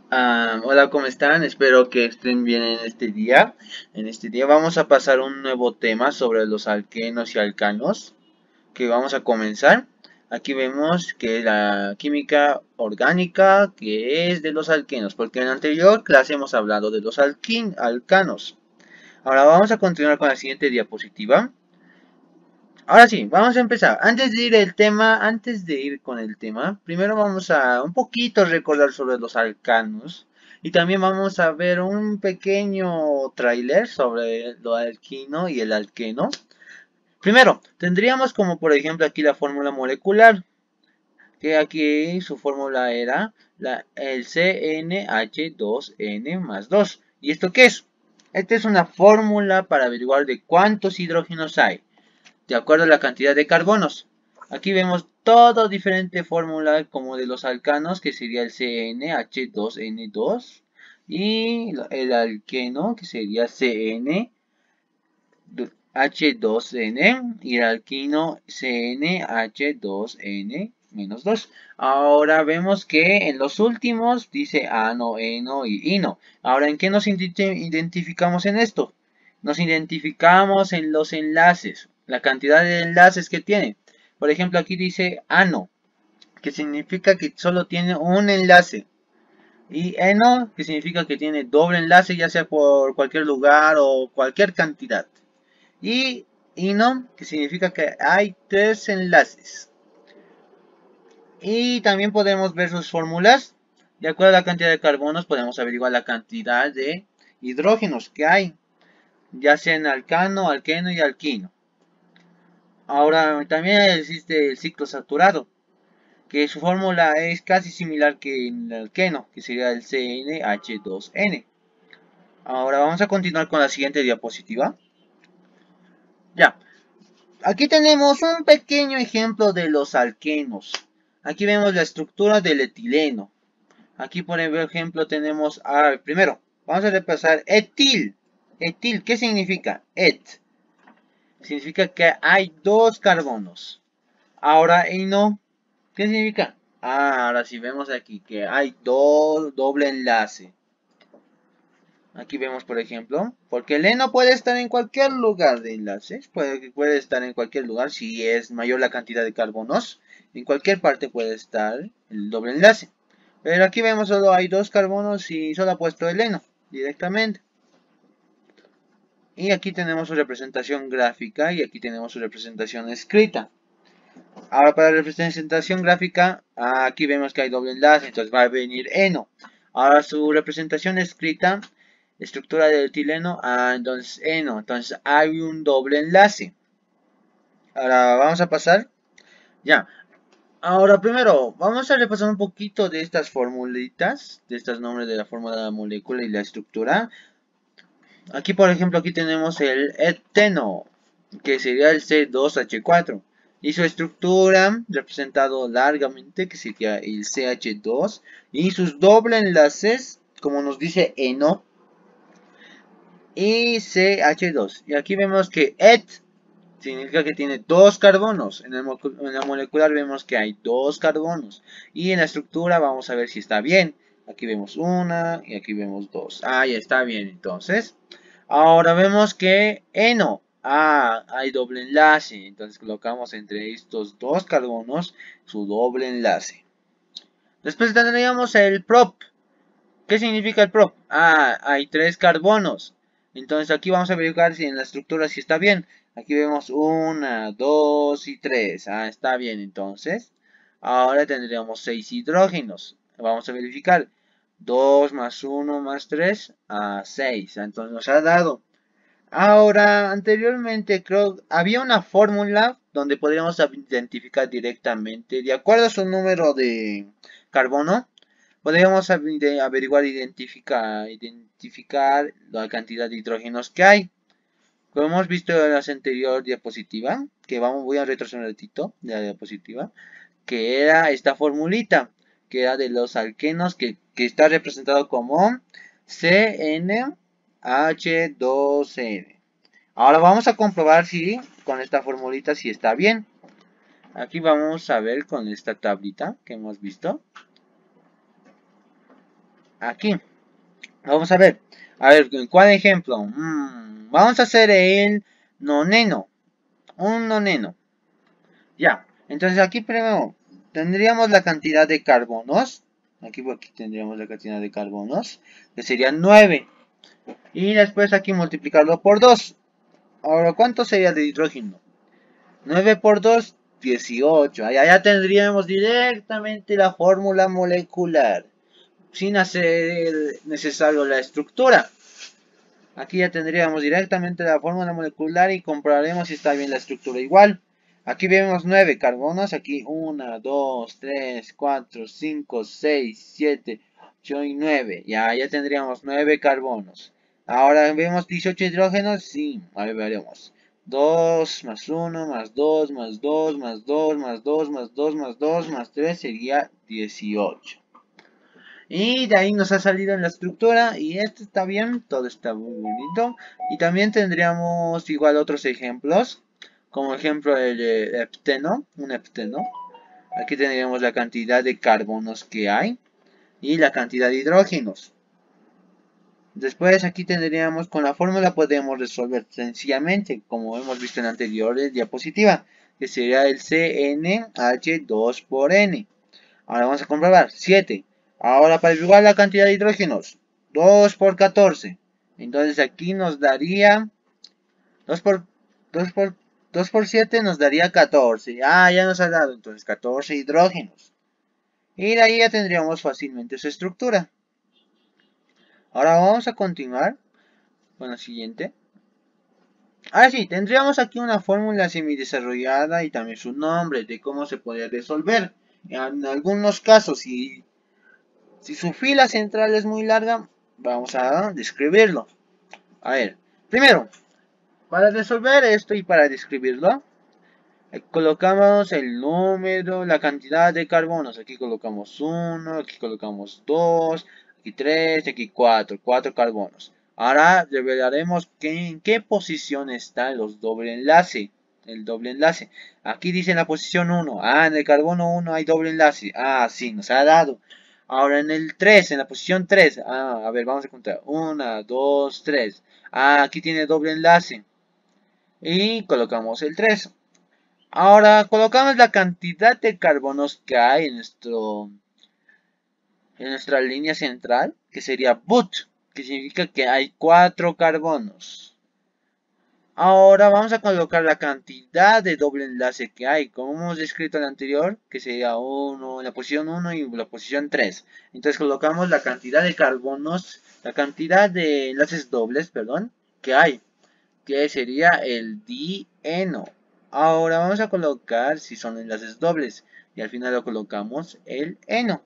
Hola, ¿cómo están? Espero que estén bien en este día. En este día vamos a pasar un nuevo tema sobre los alquenos y alcanos, que vamos a comenzar. Aquí vemos que la química orgánica, que es de los alquenos, porque en la anterior clase hemos hablado de los alcanos. Ahora vamos a continuar con la siguiente diapositiva. Ahora sí, vamos a empezar. Antes de ir con el tema, primero vamos a un poquito recordar sobre los alcanos y también vamos a ver un pequeño tráiler sobre lo alquino y el alqueno. Primero, tendríamos como por ejemplo aquí la fórmula molecular, que aquí su fórmula era el CnH2n más 2. ¿Y esto qué es? Esta es una fórmula para averiguar de cuántos hidrógenos hay de acuerdo a la cantidad de carbonos. Aquí vemos todo diferente fórmula como de los alcanos, que sería el CnH2n2, y el alqueno, que sería CnH2n, y el alquino CnH2n menos 2. Ahora vemos que en los últimos dice ano, eno y ino. Ahora, ¿en qué nos identificamos en esto? Nos identificamos en los enlaces, la cantidad de enlaces que tiene. Por ejemplo, aquí dice ano, que significa que solo tiene un enlace. Y eno, que significa que tiene doble enlace, ya sea por cualquier lugar o cualquier cantidad. Y ino, que significa que hay tres enlaces. Y también podemos ver sus fórmulas. De acuerdo a la cantidad de carbonos, podemos averiguar la cantidad de hidrógenos que hay, ya sea en alcano, alqueno y alquino. Ahora también existe el ciclo saturado, que su fórmula es casi similar que en el alqueno, que sería el CnH2n. Ahora vamos a continuar con la siguiente diapositiva. Ya, aquí tenemos un pequeño ejemplo de los alquenos. Aquí vemos la estructura del etileno. Aquí por ejemplo tenemos, primero, vamos a repasar etil. Etil, ¿qué significa? Significa que hay dos carbonos. Ahora, eno, ¿qué significa? Ahora sí vemos aquí que hay doble enlace. Aquí vemos, por ejemplo, porque el heno puede estar en cualquier lugar de enlaces, puede estar en cualquier lugar si es mayor la cantidad de carbonos. En cualquier parte puede estar el doble enlace. Pero aquí vemos solo hay dos carbonos y solo ha puesto el heno directamente. Y aquí tenemos su representación gráfica y aquí tenemos su representación escrita. Ahora para la representación gráfica, aquí vemos que hay doble enlace, entonces va a venir heno. Ahora su representación escrita, estructura del etileno, entonces heno, entonces hay un doble enlace. Ahora vamos a pasar, ya. Ahora primero, vamos a repasar un poquito de estas formulitas, de estos nombres de la fórmula de la molécula y la estructura. Aquí por ejemplo, aquí tenemos el eteno, que sería el C2H4. Y su estructura, representado largamente, que sería el CH2. Y sus doble enlaces, como nos dice eno, y CH2. Y aquí vemos que et significa que tiene dos carbonos. En la molecular vemos que hay dos carbonos. Y en la estructura vamos a ver si está bien. Aquí vemos una y aquí vemos dos. Ya está bien entonces. Ahora vemos que eno. Hay doble enlace. Entonces colocamos entre estos dos carbonos su doble enlace. Después tendríamos el prop. ¿Qué significa el prop? Hay tres carbonos. Entonces aquí vamos a verificar si en la estructura si está bien. Aquí vemos una, dos y tres. Está bien entonces. Ahora tendríamos 6 hidrógenos. Vamos a verificar. 2 más 1 más 3 a 6. Entonces nos ha dado. Ahora, anteriormente creo había una fórmula donde podríamos identificar directamente, de acuerdo a su número de carbono, podríamos averiguar e identificar la cantidad de hidrógenos que hay. Como hemos visto en la anterior diapositiva, que voy a retroceder un ratito de la diapositiva, que era esta formulita, que era de los alquenos, que está representado como CnH2n. Ahora vamos a comprobar si con esta formulita si está bien. Aquí vamos a ver con esta tablita que hemos visto. aquí. Vamos a ver. A ver, ¿cuál ejemplo? Vamos a hacer el noneno. Un noneno. Ya. Entonces aquí primero tendríamos la cantidad de carbonos. Aquí tendríamos la cantidad de carbonos. Que serían 9. Y después aquí multiplicarlo por 2. Ahora, ¿cuánto sería de hidrógeno? 9 por 2, 18. Allá ya tendríamos directamente la fórmula molecular. Sin hacer necesario la estructura. Aquí ya tendríamos directamente la fórmula molecular y comprobaremos si está bien la estructura igual. Aquí vemos 9 carbonos, aquí 1, 2, 3, 4, 5, 6, 7, 8 y 9. Ya tendríamos 9 carbonos. Ahora vemos 18 hidrógenos, sí, a ver, veremos. 2 más 1 más 2 más 2 más 2 más 2 más 2 más 2 más 3 sería 18. Y de ahí nos ha salido en la estructura y esto está bien, todo está muy bonito. Y también tendríamos igual otros ejemplos, como ejemplo el hepteno, un hepteno. Aquí tendríamos la cantidad de carbonos que hay y la cantidad de hidrógenos. Después aquí tendríamos, con la fórmula podemos resolver sencillamente, como hemos visto en la anterior diapositiva, que sería el CnH2 por N. Ahora vamos a comprobar. 7. Ahora para igual la cantidad de hidrógenos. 2 por 14. Entonces aquí nos daría 2 por 2 por 2 por 7 nos daría 14. Ya nos ha dado entonces 14 hidrógenos. Y de ahí ya tendríamos fácilmente su estructura. Ahora vamos a continuar con la siguiente. Ahora sí, tendríamos aquí una fórmula semi-desarrollada y también su nombre de cómo se podría resolver. En algunos casos, si su fila central es muy larga, vamos a describirlo. A ver, primero, para resolver esto y para describirlo, colocamos el número, la cantidad de carbonos. Aquí colocamos 1, aquí colocamos 2, aquí 3, aquí 4, 4 carbonos. Ahora revelaremos en qué posición está los doble enlace. El doble enlace. Aquí dice en la posición 1. En el carbono 1 hay doble enlace. Sí, nos ha dado. Ahora en el 3, en la posición 3. A ver, vamos a contar. 1, 2, 3. Aquí tiene doble enlace. Y colocamos el 3. Ahora colocamos la cantidad de carbonos que hay en nuestra línea central, que sería but, que significa que hay 4 carbonos. Ahora vamos a colocar la cantidad de doble enlace que hay, como hemos descrito en el anterior, que sería 1, la posición 1 y la posición 3. Entonces colocamos la cantidad de carbonos, la cantidad de enlaces dobles, perdón, que hay, que sería el dieno. Ahora vamos a colocar si son enlaces dobles y al final lo colocamos el eno.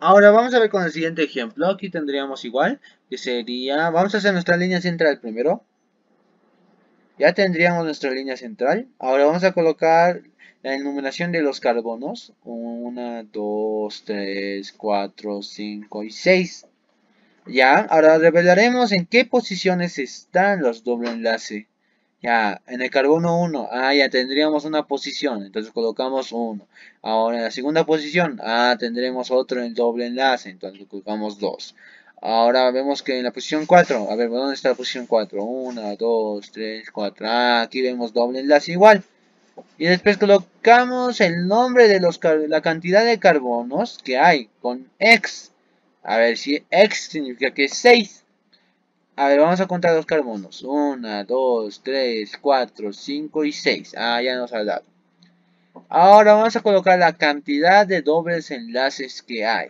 Ahora vamos a ver con el siguiente ejemplo. Aquí tendríamos igual, que sería, vamos a hacer nuestra línea central primero. Ya tendríamos nuestra línea central. Ahora vamos a colocar la enumeración de los carbonos. 1, 2, 3, 4, 5 y 6. Ya, ahora revelaremos en qué posiciones están los doble enlace. Ya, en el carbono 1, ya tendríamos una posición, entonces colocamos 1. Ahora en la segunda posición, tendremos otro en doble enlace, entonces colocamos 2. Ahora vemos que en la posición 4, a ver, ¿dónde está la posición 4? 1, 2, 3, 4. Aquí vemos doble enlace igual. Y después colocamos el nombre de la cantidad de carbonos que hay con X. A ver si X significa que es 6. A ver, vamos a contar los carbonos. 1, 2, 3, 4, 5 y 6. Ya nos ha dado. Ahora vamos a colocar la cantidad de dobles enlaces que hay.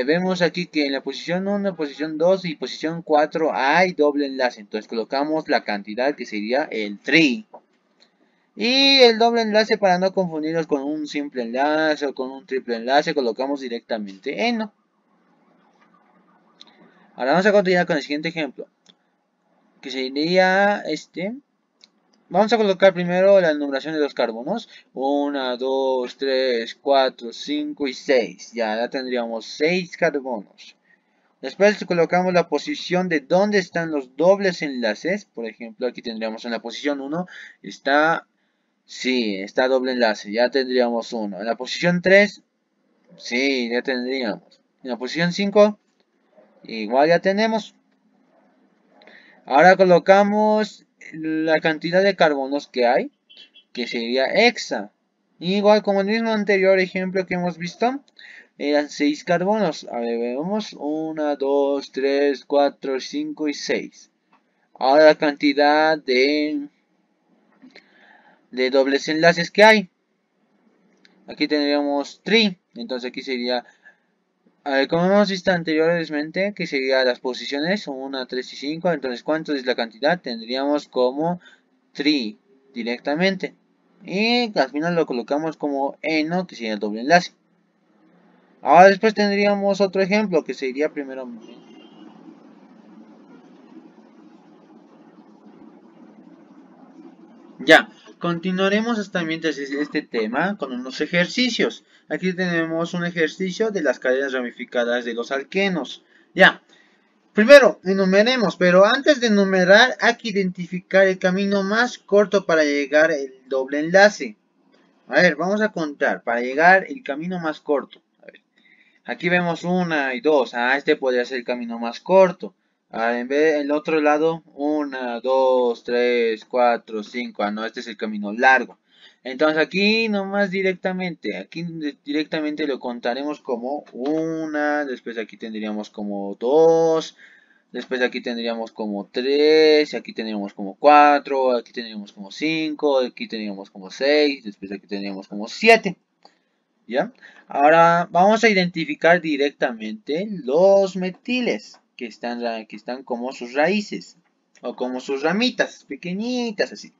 Vemos aquí que en la posición 1, posición 2 y posición 4 hay doble enlace. Entonces colocamos la cantidad que sería el tri. Y el doble enlace, para no confundirlos con un simple enlace o con un triple enlace, colocamos directamente eno. Ahora vamos a continuar con el siguiente ejemplo, que sería este. Vamos a colocar primero la numeración de los carbonos. 1, 2, 3, 4, 5 y 6. Ya tendríamos 6 carbonos. Después colocamos la posición de dónde están los dobles enlaces. Por ejemplo, aquí tendríamos en la posición 1. Está doble enlace. Ya tendríamos 1. En la posición 3. Sí, ya tendríamos. En la posición 5, igual ya tenemos. Ahora colocamos la cantidad de carbonos que hay, que sería hexa. Igual como el mismo anterior ejemplo que hemos visto, eran 6 carbonos. A ver, vemos 1, 2, 3, 4, 5 y 6. Ahora la cantidad de dobles enlaces que hay. Aquí tendríamos 3. Entonces aquí sería, a ver, como hemos visto anteriormente, que sería las posiciones 1, 3 y 5. Entonces, ¿cuánto es la cantidad? Tendríamos como 3 directamente. Y al final lo colocamos como eno, que sería el doble enlace. Ahora después tendríamos otro ejemplo, que sería primero... Ya, continuaremos hasta mientras este tema con unos ejercicios. Aquí tenemos un ejercicio de las cadenas ramificadas de los alquenos. Ya, primero enumeremos, pero antes de enumerar hay que identificar el camino más corto para llegar al doble enlace. A ver, vamos a contar para llegar el camino más corto. A ver, aquí vemos 1 y 2. Ah, este podría ser el camino más corto. Ah, en vez del otro lado, 1, 2, 3, 4, 5. Ah, no, este es el camino largo. Entonces aquí nomás directamente, aquí directamente lo contaremos como 1, después aquí tendríamos como 2, después aquí tendríamos como 3, aquí tendríamos como 4, aquí tendríamos como 5, aquí tendríamos como 6, después aquí tendríamos como 7. ¿Ya? Ahora vamos a identificar directamente los metiles que están como sus raíces o como sus ramitas pequeñitas así.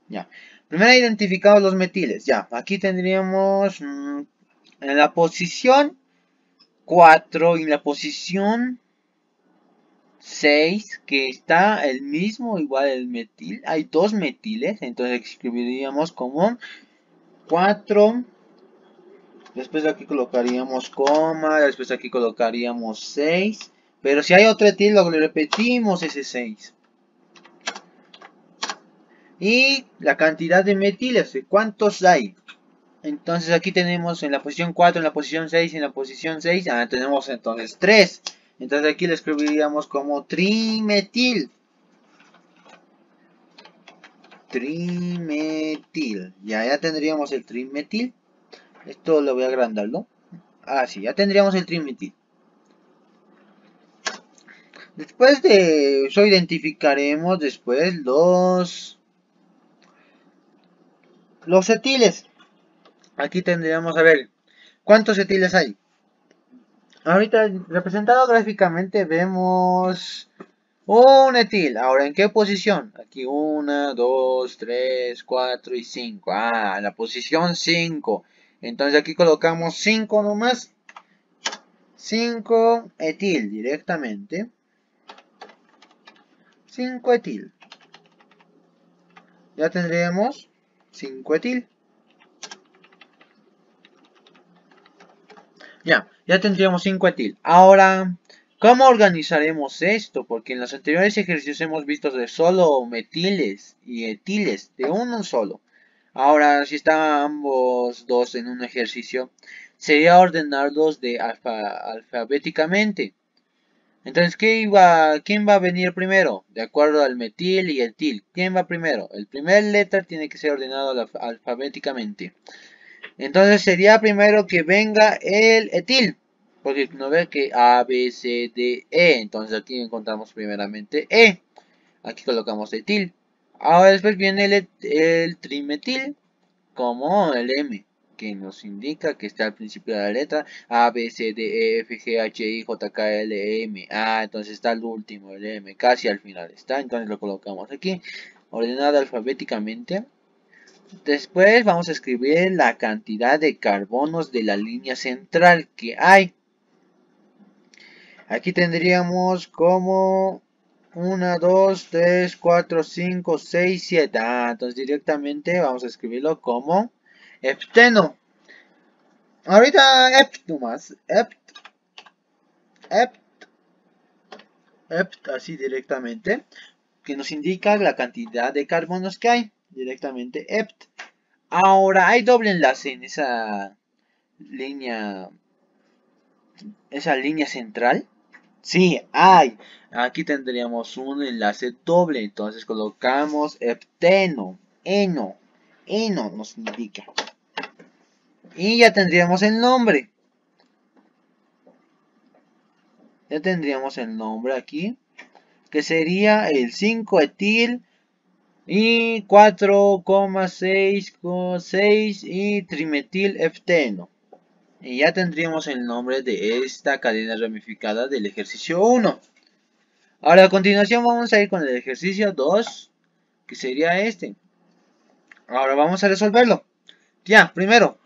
Ya. Primero identificamos los metiles. Ya. Aquí tendríamos en la posición 4 y en la posición 6 que está el mismo igual el metil. Hay dos metiles. Entonces escribiríamos como 4. Después aquí colocaríamos coma, después aquí colocaríamos 6. Pero si hay otro etil, lo repetimos ese 6. Y la cantidad de metiles, ¿cuántos hay? Entonces aquí tenemos en la posición 4, en la posición 6, en la posición 6. Ah, tenemos entonces 3. Entonces aquí le escribiríamos como trimetil. Trimetil. Ya tendríamos el trimetil. Esto lo voy a agrandarlo. Ah, sí, ya tendríamos el trimetil. Después de eso identificaremos después los etiles. Aquí tendríamos a ver cuántos etiles hay. Ahorita representado gráficamente vemos un etil. Ahora, ¿en qué posición? Aquí 1, 2, 3, 4 y 5. Ah, la posición 5. Entonces aquí colocamos 5 nomás. 5 etil directamente. 5 etil. Ya tendríamos 5 etil. Ya tendríamos 5 etil. Ahora, ¿cómo organizaremos esto? Porque en los anteriores ejercicios hemos visto de solo metiles y etiles, de uno solo. Ahora, si están ambos dos en un ejercicio, sería ordenarlos de alfabéticamente. Entonces, ¿quién va a venir primero? De acuerdo al metil y etil. ¿Quién va primero? El primer letra tiene que ser ordenado alfabéticamente. Entonces sería primero que venga el etil. Porque no ve que A, B, C, D, E. Entonces aquí encontramos primeramente E. Aquí colocamos etil. Ahora después viene el trimetil. Como el M. Que nos indica que está al principio de la letra A, B, C, D, E, F, G, H, I, J, K, L, M. Ah, entonces está el último, el M. Casi al final está. Entonces lo colocamos aquí. Ordenado alfabéticamente. Después vamos a escribir la cantidad de carbonos de la línea central que hay. Aquí tendríamos como 1, 2, 3, 4, 5, 6, 7. Ah, entonces directamente vamos a escribirlo como hepteno. Ahorita hept nomás. Hept, así directamente. Que nos indica la cantidad de carbonos que hay. Directamente hept. Ahora hay doble enlace en esa línea esa línea central? Sí, hay. Aquí tendríamos un enlace doble. Entonces colocamos hepteno, eno nos indica. Y ya tendríamos el nombre. Ya tendríamos el nombre aquí, que sería el 5-etil y 4,6 y trimetil hefteno. Y ya tendríamos el nombre de esta cadena ramificada del ejercicio 1. Ahora a continuación vamos a ir con el ejercicio 2, que sería este. Ahora vamos a resolverlo. Ya, primero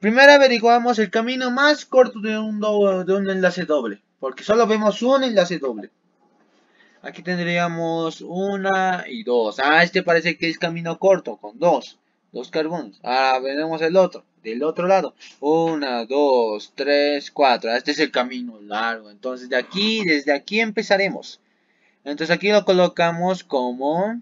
averiguamos el camino más corto de un enlace doble, porque solo vemos un enlace doble. Aquí tendríamos 1 y 2. Este parece que es camino corto, con dos carbonos. Ahora veremos el otro, del otro lado. 1, 2, 3, 4. Este es el camino largo. Entonces desde aquí empezaremos. Entonces aquí lo colocamos como...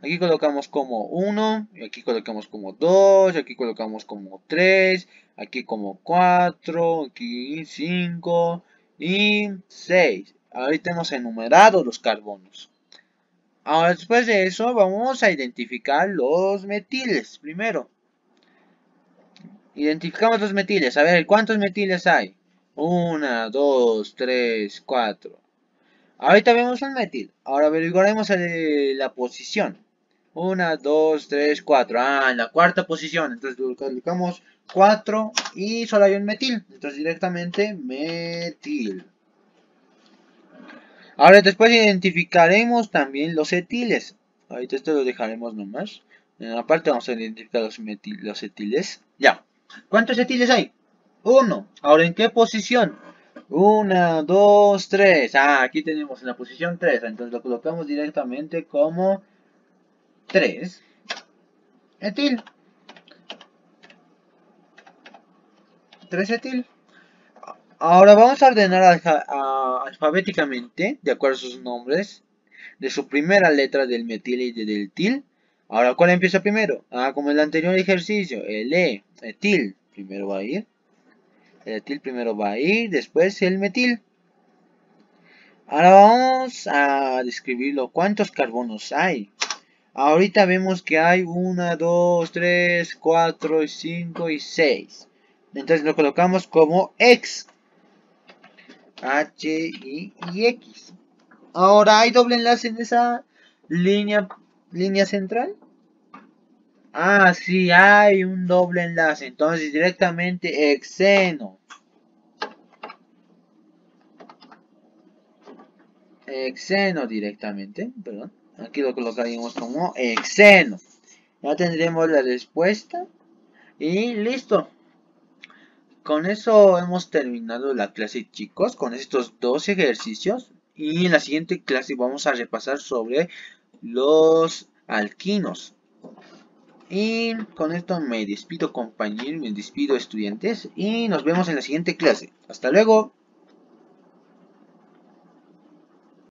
Aquí colocamos como 1, y aquí colocamos como 2, aquí colocamos como 3, aquí como 4, aquí 5 y 6. Ahorita hemos enumerado los carbonos. Ahora después de eso vamos a identificar los metiles primero. Identificamos los metiles. A ver, ¿cuántos metiles hay? 1, 2, 3, 4. Ahorita vemos un metil. Ahora averiguaremos la posición. 1, 2, 3, 4. En la cuarta posición. Entonces colocamos 4 y solo hay un metil. Entonces directamente metil. Ahora después identificaremos también los etiles. Ahorita esto lo dejaremos nomás. Aparte vamos a identificar los etiles. Ya. ¿Cuántos etiles hay? 1. Ahora, ¿en qué posición? 1, 2, 3. Aquí tenemos en la posición 3. Entonces lo colocamos directamente como 3 etil. 3 etil. Ahora vamos a ordenar alfabéticamente, de acuerdo a sus nombres, de su primera letra del metil y del etil. Ahora, ¿cuál empieza primero? Como el anterior ejercicio, el etil, primero va a ir. El etil primero va a ir, después el metil. Ahora vamos a describirlo. ¿Cuántos carbonos hay? Ahorita vemos que hay 1, 2, 3, 4, 5 y 6. Entonces lo colocamos como X. H, I y X. Ahora, ¿hay doble enlace en esa línea central? Sí, hay un doble enlace. Entonces directamente hexeno. Hexeno directamente, perdón. Aquí lo colocaríamos como hexeno. Ya tendremos la respuesta. Y listo. Con eso hemos terminado la clase, chicos, con estos dos ejercicios. Y en la siguiente clase vamos a repasar sobre los alquinos. Y con esto me despido, compañeros, me despido, estudiantes, y nos vemos en la siguiente clase. Hasta luego.